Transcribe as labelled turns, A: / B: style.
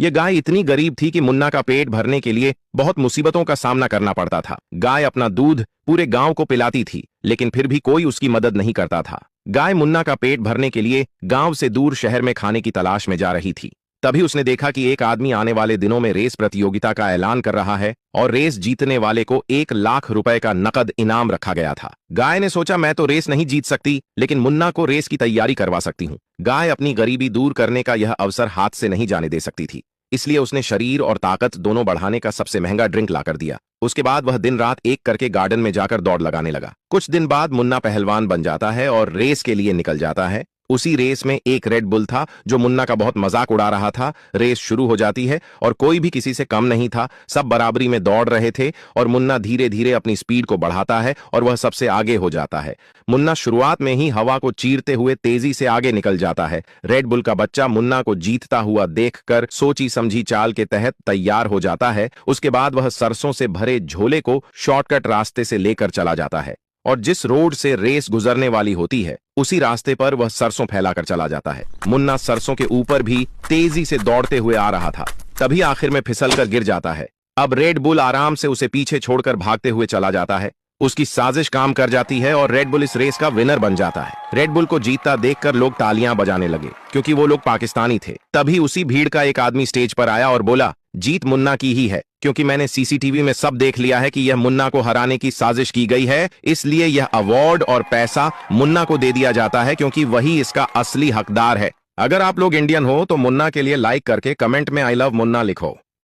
A: ये गाय इतनी गरीब थी कि मुन्ना का पेट भरने के लिए बहुत मुसीबतों का सामना करना पड़ता था। गाय अपना दूध पूरे गांव को पिलाती थी, लेकिन फिर भी कोई उसकी मदद नहीं करता था। गाय मुन्ना का पेट भरने के लिए गांव से दूर शहर में खाने की तलाश में जा रही थी। तभी उसने देखा कि एक आदमी आने वाले दिनों में रेस प्रतियोगिता का ऐलान कर रहा है और रेस जीतने वाले को 1 लाख रुपए का नकद इनाम रखा गया था। गाय ने सोचा, मैं तो रेस नहीं जीत सकती, लेकिन मुन्ना को रेस की तैयारी करवा सकती हूँ। गाय अपनी गरीबी दूर करने का यह अवसर हाथ से नहीं जाने दे सकती थी, इसलिए उसने शरीर और ताकत दोनों बढ़ाने का सबसे महंगा ड्रिंक लाकर दिया। उसके बाद वह दिन रात एक करके गार्डन में जाकर दौड़ लगाने लगा। कुछ दिन बाद मुन्ना पहलवान बन जाता है और रेस के लिए निकल जाता है। उसी रेस में एक रेड बुल था जो मुन्ना का बहुत मजाक उड़ा रहा था। रेस शुरू हो जाती है और कोई भी किसी से कम नहीं था, सब बराबरी में दौड़ रहे थे और मुन्ना धीरे धीरे अपनी स्पीड को बढ़ाता है और वह सबसे आगे हो जाता है। मुन्ना शुरुआत में ही हवा को चीरते हुए तेजी से आगे निकल जाता है। रेड बुल का बच्चा मुन्ना को जीतता हुआ देखकर सोची समझी चाल के तहत तैयार हो जाता है। उसके बाद वह सरसों से भरे झोले को शॉर्टकट रास्ते से लेकर चला जाता है और जिस रोड से रेस गुजरने वाली होती है उसी रास्ते पर वह सरसों फैलाकर चला जाता है। मुन्ना सरसों के ऊपर भी तेजी से दौड़ते हुए आ रहा था, तभी आखिर में फिसलकर गिर जाता है। अब रेड बुल आराम से उसे पीछे छोड़कर भागते हुए चला जाता है। उसकी साजिश काम कर जाती है और रेड बुल इस रेस का विनर बन जाता है। रेड बुल को जीतता देखकर लोग तालियां बजाने लगे, क्योंकि वो लोग पाकिस्तानी थे। तभी उसी भीड़ का एक आदमी स्टेज पर आया और बोला, जीत मुन्ना की ही है, क्योंकि मैंने सीसीटीवी में सब देख लिया है कि यह मुन्ना को हराने की साजिश की गई है, इसलिए यह अवार्ड और पैसा मुन्ना को दे दिया जाता है, क्योंकि वही इसका असली हकदार है। अगर आप लोग इंडियन हो तो मुन्ना के लिए लाइक करके कमेंट में आई लव मुन्ना लिखो।